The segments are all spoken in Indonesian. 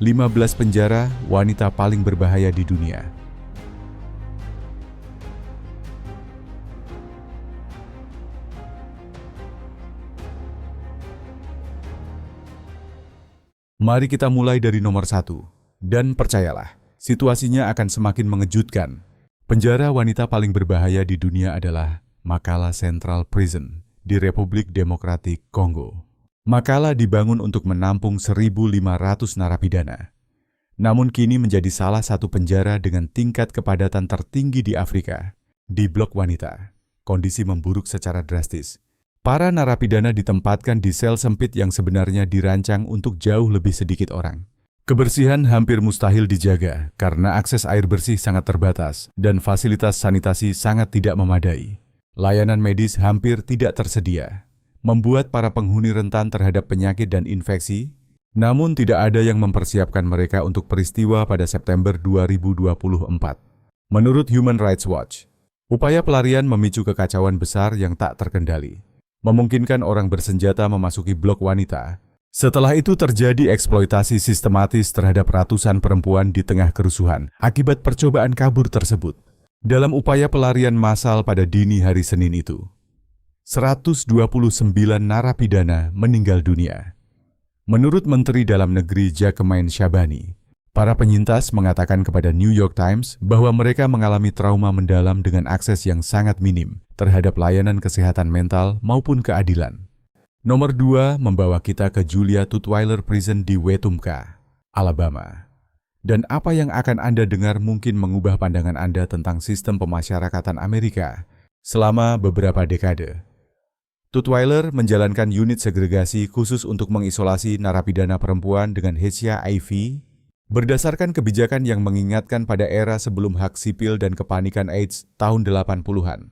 15 penjara wanita paling berbahaya di dunia. Mari kita mulai dari nomor 1. Dan percayalah, situasinya akan semakin mengejutkan. Penjara wanita paling berbahaya di dunia adalah Makala Central Prison di Republik Demokratik Kongo. Makala dibangun untuk menampung 1.500 narapidana. Namun kini menjadi salah satu penjara dengan tingkat kepadatan tertinggi di Afrika. Di blok wanita, kondisi memburuk secara drastis. Para narapidana ditempatkan di sel sempit yang sebenarnya dirancang untuk jauh lebih sedikit orang. Kebersihan hampir mustahil dijaga karena akses air bersih sangat terbatas dan fasilitas sanitasi sangat tidak memadai. Layanan medis hampir tidak tersedia, membuat para penghuni rentan terhadap penyakit dan infeksi, namun tidak ada yang mempersiapkan mereka untuk peristiwa pada September 2024. Menurut Human Rights Watch, upaya pelarian memicu kekacauan besar yang tak terkendali, memungkinkan orang bersenjata memasuki blok wanita. Setelah itu terjadi eksploitasi sistematis terhadap ratusan perempuan di tengah kerusuhan akibat percobaan kabur tersebut. Dalam upaya pelarian massal pada dini hari Senin itu, 129 narapidana meninggal dunia. Menurut Menteri Dalam Negeri Jacquemain Shabani, para penyintas mengatakan kepada New York Times bahwa mereka mengalami trauma mendalam dengan akses yang sangat minim terhadap layanan kesehatan mental maupun keadilan. Nomor 2 membawa kita ke Julia Tutwiler Prison di Wetumpka, Alabama. Dan apa yang akan Anda dengar mungkin mengubah pandangan Anda tentang sistem pemasyarakatan Amerika selama beberapa dekade. Tutwiler menjalankan unit segregasi khusus untuk mengisolasi narapidana perempuan dengan HIV berdasarkan kebijakan yang mengingatkan pada era sebelum hak sipil dan kepanikan AIDS tahun 80-an.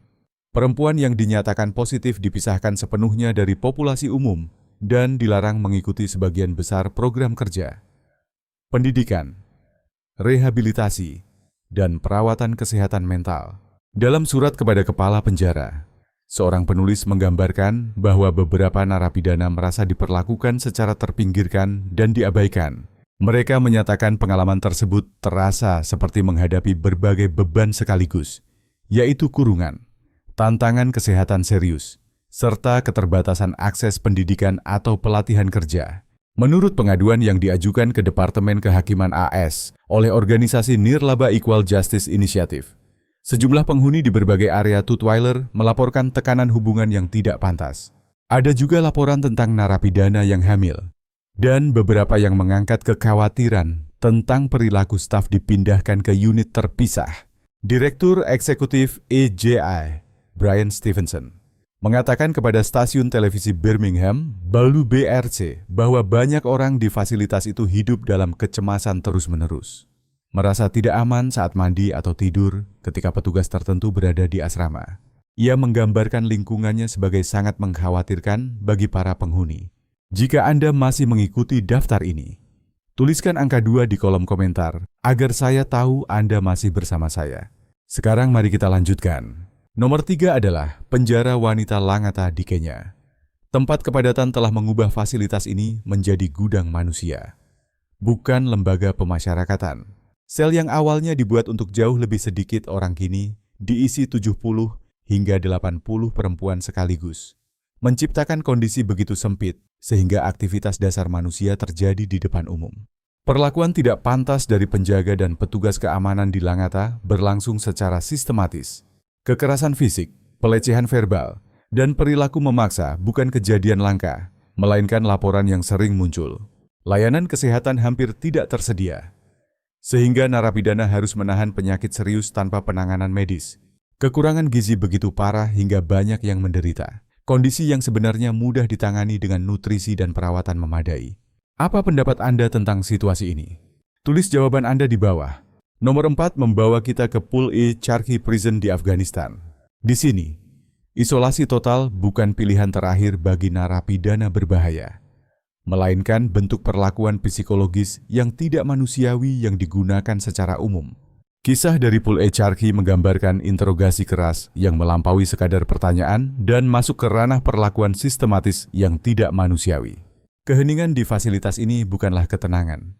Perempuan yang dinyatakan positif dipisahkan sepenuhnya dari populasi umum dan dilarang mengikuti sebagian besar program kerja, pendidikan, rehabilitasi, dan perawatan kesehatan mental. Dalam surat kepada kepala penjara, seorang penulis menggambarkan bahwa beberapa narapidana merasa diperlakukan secara terpinggirkan dan diabaikan. Mereka menyatakan pengalaman tersebut terasa seperti menghadapi berbagai beban sekaligus, yaitu kurungan, tantangan kesehatan serius, serta keterbatasan akses pendidikan atau pelatihan kerja. Menurut pengaduan yang diajukan ke Departemen Kehakiman AS oleh organisasi Nirlaba Equal Justice Initiative, sejumlah penghuni di berbagai area Tutwiler melaporkan tekanan hubungan yang tidak pantas. Ada juga laporan tentang narapidana yang hamil, dan beberapa yang mengangkat kekhawatiran tentang perilaku staf dipindahkan ke unit terpisah. Direktur Eksekutif EJI, Brian Stevenson, mengatakan kepada stasiun televisi Birmingham, Balu BRC, bahwa banyak orang di fasilitas itu hidup dalam kecemasan terus-menerus. Merasa tidak aman saat mandi atau tidur ketika petugas tertentu berada di asrama. Ia menggambarkan lingkungannya sebagai sangat mengkhawatirkan bagi para penghuni. Jika Anda masih mengikuti daftar ini, tuliskan angka 2 di kolom komentar agar saya tahu Anda masih bersama saya. Sekarang mari kita lanjutkan. Nomor 3 adalah penjara wanita Langata di Kenya. Tempat kepadatan telah mengubah fasilitas ini menjadi gudang manusia, bukan lembaga pemasyarakatan. Sel yang awalnya dibuat untuk jauh lebih sedikit orang kini diisi 70 hingga 80 perempuan sekaligus. Menciptakan kondisi begitu sempit sehingga aktivitas dasar manusia terjadi di depan umum. Perlakuan tidak pantas dari penjaga dan petugas keamanan di Langata berlangsung secara sistematis. Kekerasan fisik, pelecehan verbal, dan perilaku memaksa bukan kejadian langka, melainkan laporan yang sering muncul. Layanan kesehatan hampir tidak tersedia, sehingga narapidana harus menahan penyakit serius tanpa penanganan medis. Kekurangan gizi begitu parah hingga banyak yang menderita. Kondisi yang sebenarnya mudah ditangani dengan nutrisi dan perawatan memadai. Apa pendapat Anda tentang situasi ini? Tulis jawaban Anda di bawah. Nomor 4 membawa kita ke Pool E Charkhi Prison di Afghanistan. Di sini, isolasi total bukan pilihan terakhir bagi narapidana berbahaya, melainkan bentuk perlakuan psikologis yang tidak manusiawi yang digunakan secara umum. Kisah dari Pool E Charkhi menggambarkan interogasi keras yang melampaui sekadar pertanyaan dan masuk ke ranah perlakuan sistematis yang tidak manusiawi. Keheningan di fasilitas ini bukanlah ketenangan,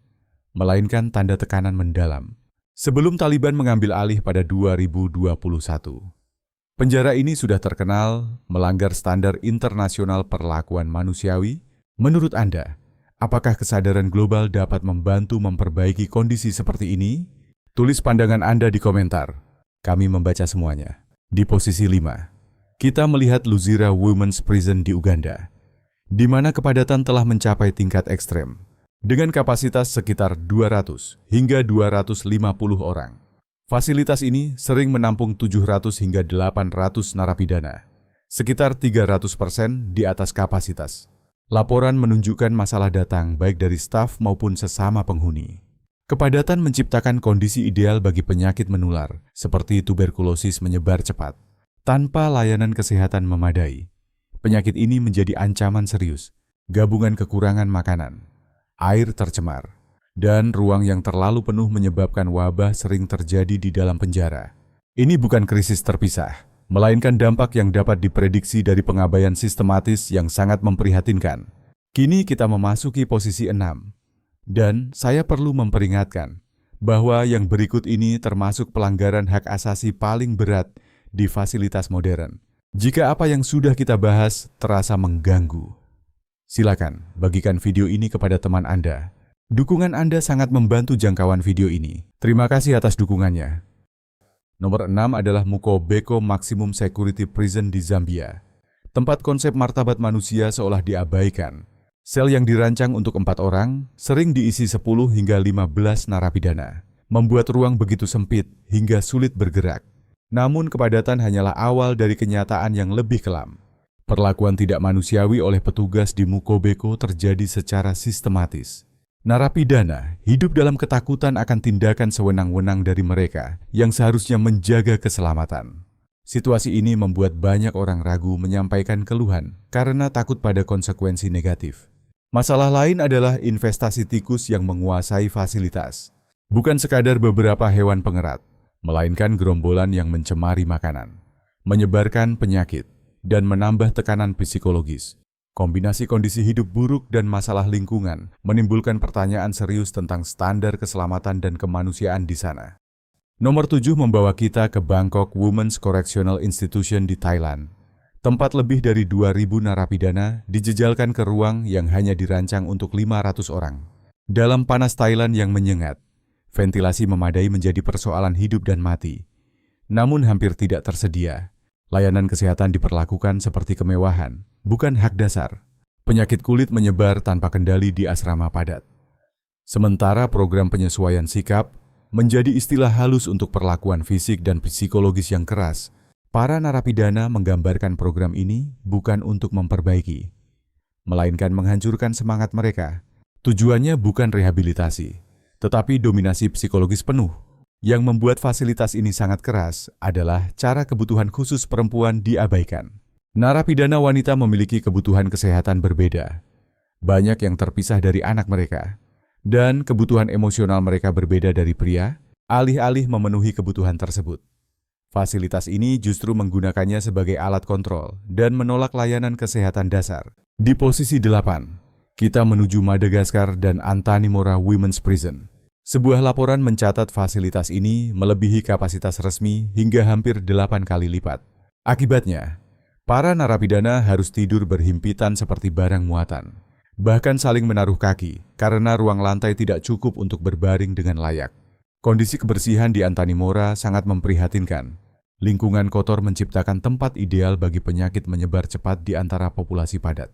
melainkan tanda tekanan mendalam. Sebelum Taliban mengambil alih pada 2021, penjara ini sudah terkenal melanggar standar internasional perlakuan manusiawi. Menurut Anda, apakah kesadaran global dapat membantu memperbaiki kondisi seperti ini? Tulis pandangan Anda di komentar. Kami membaca semuanya. Di posisi 5, kita melihat Luzira Women's Prison di Uganda, di mana kepadatan telah mencapai tingkat ekstrem, dengan kapasitas sekitar 200 hingga 250 orang. Fasilitas ini sering menampung 700 hingga 800 narapidana, sekitar 300% di atas kapasitas. Laporan menunjukkan masalah datang baik dari staf maupun sesama penghuni. Kepadatan menciptakan kondisi ideal bagi penyakit menular, seperti tuberkulosis menyebar cepat. Tanpa layanan kesehatan memadai, penyakit ini menjadi ancaman serius. Gabungan kekurangan makanan, air tercemar, dan ruang yang terlalu penuh menyebabkan wabah sering terjadi di dalam penjara. Ini bukan krisis terpisah, melainkan dampak yang dapat diprediksi dari pengabaian sistematis yang sangat memprihatinkan. Kini kita memasuki posisi 6. Dan saya perlu memperingatkan bahwa yang berikut ini termasuk pelanggaran hak asasi paling berat di fasilitas modern. Jika apa yang sudah kita bahas terasa mengganggu, silakan bagikan video ini kepada teman Anda. Dukungan Anda sangat membantu jangkauan video ini. Terima kasih atas dukungannya. Nomor 6 adalah Mukobeko Maximum Security Prison di Zambia. Tempat konsep martabat manusia seolah diabaikan. Sel yang dirancang untuk 4 orang sering diisi 10 hingga 15 narapidana, membuat ruang begitu sempit hingga sulit bergerak. Namun kepadatan hanyalah awal dari kenyataan yang lebih kelam. Perlakuan tidak manusiawi oleh petugas di Mukobeko terjadi secara sistematis. Narapidana hidup dalam ketakutan akan tindakan sewenang-wenang dari mereka yang seharusnya menjaga keselamatan. Situasi ini membuat banyak orang ragu menyampaikan keluhan karena takut pada konsekuensi negatif. Masalah lain adalah investasi tikus yang menguasai fasilitas. Bukan sekadar beberapa hewan pengerat, melainkan gerombolan yang mencemari makanan, menyebarkan penyakit, dan menambah tekanan psikologis. Kombinasi kondisi hidup buruk dan masalah lingkungan menimbulkan pertanyaan serius tentang standar keselamatan dan kemanusiaan di sana. Nomor 7 membawa kita ke Bangkok Women's Correctional Institution di Thailand. Tempat lebih dari 2.000 narapidana dijejalkan ke ruang yang hanya dirancang untuk 500 orang. Dalam panas Thailand yang menyengat, ventilasi memadai menjadi persoalan hidup dan mati. Namun hampir tidak tersedia. Layanan kesehatan diperlakukan seperti kemewahan, bukan hak dasar. Penyakit kulit menyebar tanpa kendali di asrama padat. Sementara program penyesuaian sikap menjadi istilah halus untuk perlakuan fisik dan psikologis yang keras. Para narapidana menggambarkan program ini bukan untuk memperbaiki, melainkan menghancurkan semangat mereka. Tujuannya bukan rehabilitasi, tetapi dominasi psikologis penuh. Yang membuat fasilitas ini sangat keras adalah cara kebutuhan khusus perempuan diabaikan. Narapidana wanita memiliki kebutuhan kesehatan berbeda. Banyak yang terpisah dari anak mereka, dan kebutuhan emosional mereka berbeda dari pria, alih-alih memenuhi kebutuhan tersebut. Fasilitas ini justru menggunakannya sebagai alat kontrol dan menolak layanan kesehatan dasar. Di posisi 8, kita menuju Madagaskar dan Antanimora Women's Prison. Sebuah laporan mencatat fasilitas ini melebihi kapasitas resmi hingga hampir 8 kali lipat. Akibatnya, para narapidana harus tidur berhimpitan seperti barang muatan, bahkan saling menaruh kaki karena ruang lantai tidak cukup untuk berbaring dengan layak. Kondisi kebersihan di Antanimora sangat memprihatinkan. Lingkungan kotor menciptakan tempat ideal bagi penyakit menyebar cepat di antara populasi padat.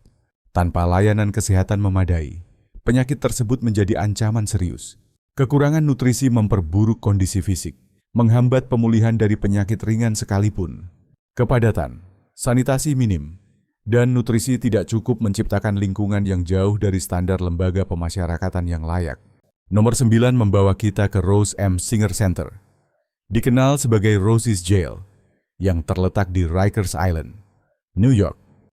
Tanpa layanan kesehatan memadai, penyakit tersebut menjadi ancaman serius. Kekurangan nutrisi memperburuk kondisi fisik, menghambat pemulihan dari penyakit ringan sekalipun. Kepadatan, sanitasi minim, dan nutrisi tidak cukup menciptakan lingkungan yang jauh dari standar lembaga pemasyarakatan yang layak. Nomor 9 membawa kita ke Rose M. Singer Center, dikenal sebagai Rosie's Jail, yang terletak di Rikers Island, New York.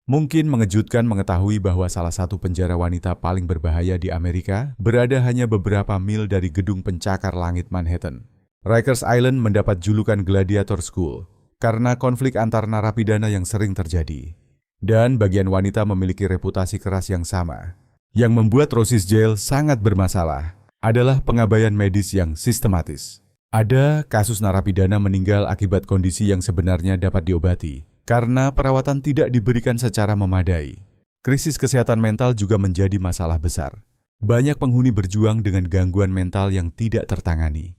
Mungkin mengejutkan mengetahui bahwa salah satu penjara wanita paling berbahaya di Amerika berada hanya beberapa mil dari gedung pencakar langit Manhattan. Rikers Island mendapat julukan Gladiator School karena konflik antar narapidana yang sering terjadi. Dan bagian wanita memiliki reputasi keras yang sama, yang membuat Rosie's Jail sangat bermasalah. adalah pengabaian medis yang sistematis. Ada kasus narapidana meninggal akibat kondisi yang sebenarnya dapat diobati karena perawatan tidak diberikan secara memadai. Krisis kesehatan mental juga menjadi masalah besar. Banyak penghuni berjuang dengan gangguan mental yang tidak tertangani,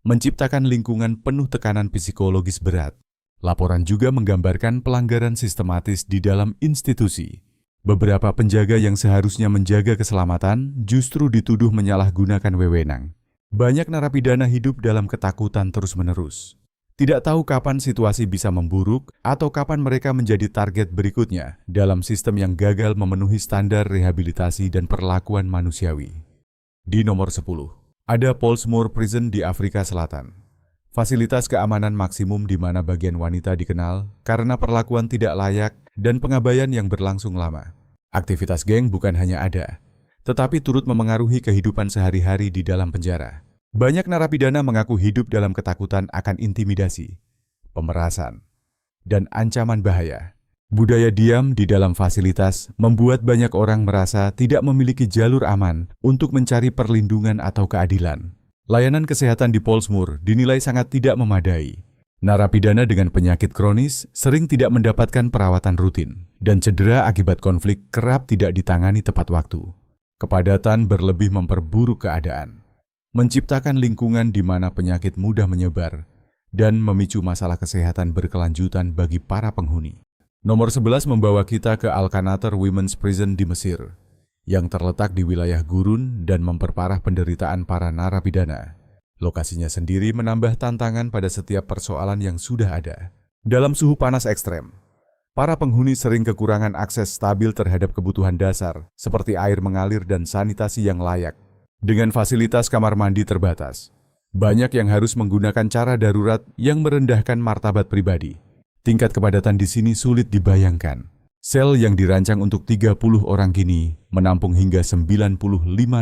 menciptakan lingkungan penuh tekanan psikologis berat. Laporan juga menggambarkan pelanggaran sistematis di dalam institusi. Beberapa penjaga yang seharusnya menjaga keselamatan justru dituduh menyalahgunakan wewenang. Banyak narapidana hidup dalam ketakutan terus-menerus. Tidak tahu kapan situasi bisa memburuk atau kapan mereka menjadi target berikutnya dalam sistem yang gagal memenuhi standar rehabilitasi dan perlakuan manusiawi. Di nomor 10, ada Pollsmoor Prison di Afrika Selatan. Fasilitas keamanan maksimum di mana bagian wanita dikenal karena perlakuan tidak layak dan pengabaian yang berlangsung lama. Aktivitas geng bukan hanya ada, tetapi turut memengaruhi kehidupan sehari-hari di dalam penjara. Banyak narapidana mengaku hidup dalam ketakutan akan intimidasi, pemerasan, dan ancaman bahaya. Budaya diam di dalam fasilitas membuat banyak orang merasa tidak memiliki jalur aman untuk mencari perlindungan atau keadilan. Layanan kesehatan di Pollsmoor dinilai sangat tidak memadai. Narapidana dengan penyakit kronis sering tidak mendapatkan perawatan rutin, dan cedera akibat konflik kerap tidak ditangani tepat waktu. Kepadatan berlebih memperburuk keadaan, menciptakan lingkungan di mana penyakit mudah menyebar dan memicu masalah kesehatan berkelanjutan bagi para penghuni. Nomor 11 membawa kita ke Al-Qanater Women's Prison di Mesir, yang terletak di wilayah gurun dan memperparah penderitaan para narapidana. Lokasinya sendiri menambah tantangan pada setiap persoalan yang sudah ada. Dalam suhu panas ekstrem, para penghuni sering kekurangan akses stabil terhadap kebutuhan dasar seperti air mengalir dan sanitasi yang layak. Dengan fasilitas kamar mandi terbatas, banyak yang harus menggunakan cara darurat yang merendahkan martabat pribadi. Tingkat kepadatan di sini sulit dibayangkan. Sel yang dirancang untuk 30 orang kini menampung hingga 95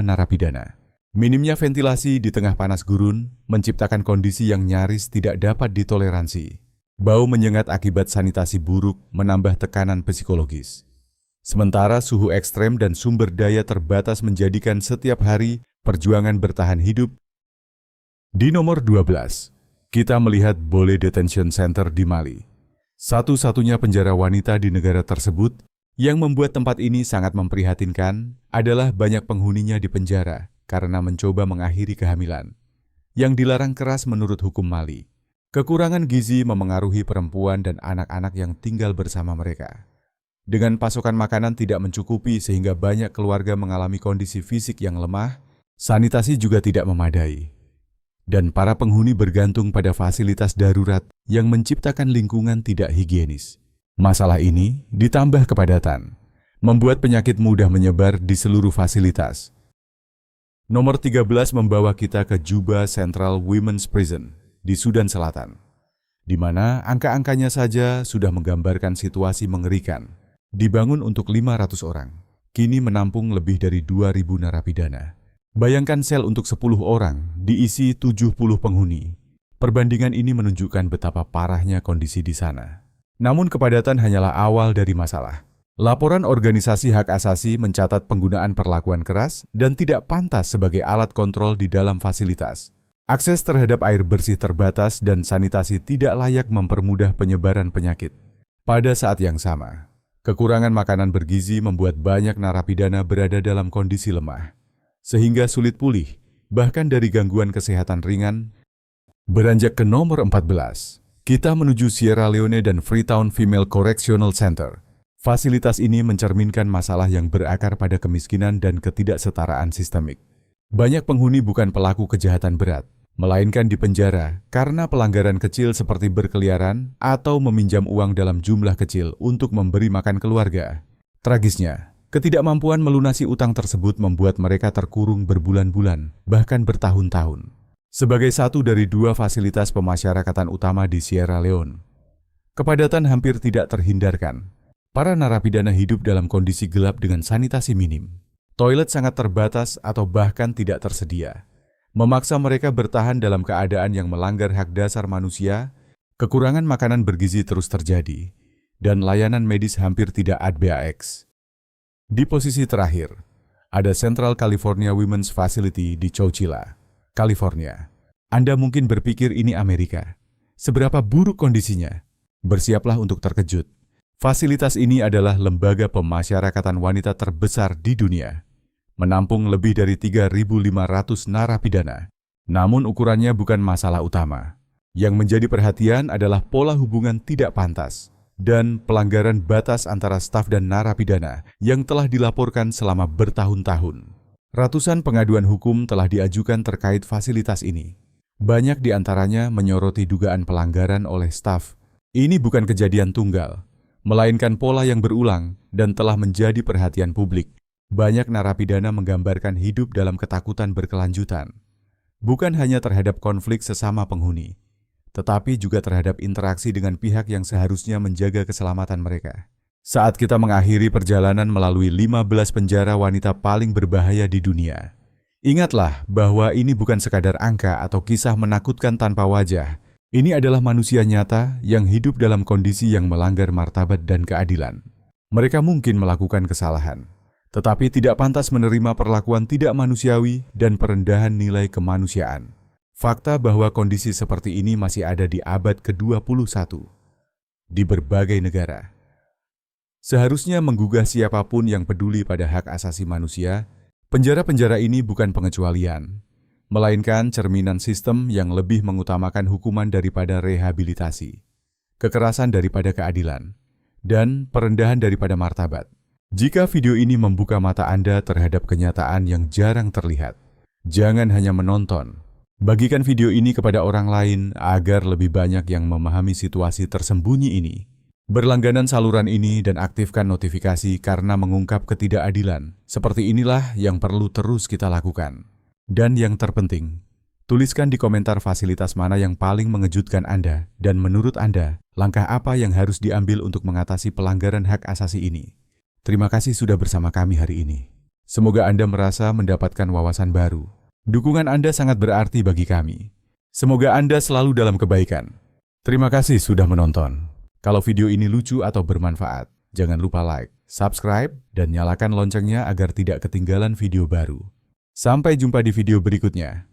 narapidana. Minimnya ventilasi di tengah panas gurun menciptakan kondisi yang nyaris tidak dapat ditoleransi. Bau menyengat akibat sanitasi buruk menambah tekanan psikologis. Sementara suhu ekstrem dan sumber daya terbatas menjadikan setiap hari perjuangan bertahan hidup. Di nomor 12, kita melihat Bole Detention Center di Mali. Satu-satunya penjara wanita di negara tersebut yang membuat tempat ini sangat memprihatinkan adalah banyak penghuninya di penjara karena mencoba mengakhiri kehamilan, yang dilarang keras menurut hukum Mali. Kekurangan gizi memengaruhi perempuan dan anak-anak yang tinggal bersama mereka. Dengan pasokan makanan tidak mencukupi sehingga banyak keluarga mengalami kondisi fisik yang lemah, sanitasi juga tidak memadai. Dan para penghuni bergantung pada fasilitas darurat yang menciptakan lingkungan tidak higienis. Masalah ini ditambah kepadatan, membuat penyakit mudah menyebar di seluruh fasilitas. Nomor 13 membawa kita ke Juba Central Women's Prison di Sudan Selatan, di mana angka-angkanya saja sudah menggambarkan situasi mengerikan. Dibangun untuk 500 orang, kini menampung lebih dari 2.000 narapidana. Bayangkan sel untuk 10 orang diisi 70 penghuni. Perbandingan ini menunjukkan betapa parahnya kondisi di sana. Namun kepadatan hanyalah awal dari masalah. Laporan organisasi hak asasi mencatat penggunaan perlakuan keras dan tidak pantas sebagai alat kontrol di dalam fasilitas. Akses terhadap air bersih terbatas dan sanitasi tidak layak mempermudah penyebaran penyakit. Pada saat yang sama, kekurangan makanan bergizi membuat banyak narapidana berada dalam kondisi lemah, sehingga sulit pulih, bahkan dari gangguan kesehatan ringan. Beranjak ke nomor 14, kita menuju Sierra Leone dan Freetown Female Correctional Center. Fasilitas ini mencerminkan masalah yang berakar pada kemiskinan dan ketidaksetaraan sistemik. Banyak penghuni bukan pelaku kejahatan berat, melainkan dipenjara karena pelanggaran kecil seperti berkeliaran atau meminjam uang dalam jumlah kecil untuk memberi makan keluarga. Tragisnya, ketidakmampuan melunasi utang tersebut membuat mereka terkurung berbulan-bulan, bahkan bertahun-tahun. Sebagai satu dari 2 fasilitas pemasyarakatan utama di Sierra Leone, kepadatan hampir tidak terhindarkan. Para narapidana hidup dalam kondisi gelap dengan sanitasi minim. Toilet sangat terbatas atau bahkan tidak tersedia, memaksa mereka bertahan dalam keadaan yang melanggar hak dasar manusia. Kekurangan makanan bergizi terus terjadi, dan layanan medis hampir tidak ada. Di posisi terakhir, Ada Central California Women's Facility di Chowchilla, California. Anda mungkin berpikir ini Amerika. Seberapa buruk kondisinya? Bersiaplah untuk terkejut. Fasilitas ini adalah lembaga pemasyarakatan wanita terbesar di dunia. Menampung lebih dari 3.500 narapidana. Namun ukurannya bukan masalah utama. Yang menjadi perhatian adalah pola hubungan tidak pantas dan pelanggaran batas antara staf dan narapidana yang telah dilaporkan selama bertahun-tahun. Ratusan pengaduan hukum telah diajukan terkait fasilitas ini. Banyak di antaranya menyoroti dugaan pelanggaran oleh staf. Ini bukan kejadian tunggal, melainkan pola yang berulang dan telah menjadi perhatian publik. Banyak narapidana menggambarkan hidup dalam ketakutan berkelanjutan. Bukan hanya terhadap konflik sesama penghuni, tetapi juga terhadap interaksi dengan pihak yang seharusnya menjaga keselamatan mereka. Saat kita mengakhiri perjalanan melalui 15 penjara wanita paling berbahaya di dunia, ingatlah bahwa ini bukan sekadar angka atau kisah menakutkan tanpa wajah. Ini adalah manusia nyata yang hidup dalam kondisi yang melanggar martabat dan keadilan. Mereka mungkin melakukan kesalahan, tetapi tidak pantas menerima perlakuan tidak manusiawi dan perendahan nilai kemanusiaan. Fakta bahwa kondisi seperti ini masih ada di abad ke-21 di berbagai negara. Seharusnya menggugah siapapun yang peduli pada hak asasi manusia. Penjara-penjara ini bukan pengecualian, melainkan cerminan sistem yang lebih mengutamakan hukuman daripada rehabilitasi, kekerasan daripada keadilan, dan perendahan daripada martabat. Jika video ini membuka mata Anda terhadap kenyataan yang jarang terlihat, jangan hanya menonton. Bagikan video ini kepada orang lain agar lebih banyak yang memahami situasi tersembunyi ini. Berlangganan saluran ini dan aktifkan notifikasi karena mengungkap ketidakadilan. Seperti inilah yang perlu terus kita lakukan. Dan yang terpenting, tuliskan di komentar fasilitas mana yang paling mengejutkan Anda dan menurut Anda, langkah apa yang harus diambil untuk mengatasi pelanggaran hak asasi ini. Terima kasih sudah bersama kami hari ini. Semoga Anda merasa mendapatkan wawasan baru. Dukungan Anda sangat berarti bagi kami. Semoga Anda selalu dalam kebaikan. Terima kasih sudah menonton. Kalau video ini lucu atau bermanfaat, jangan lupa like, subscribe, dan nyalakan loncengnya agar tidak ketinggalan video baru. Sampai jumpa di video berikutnya.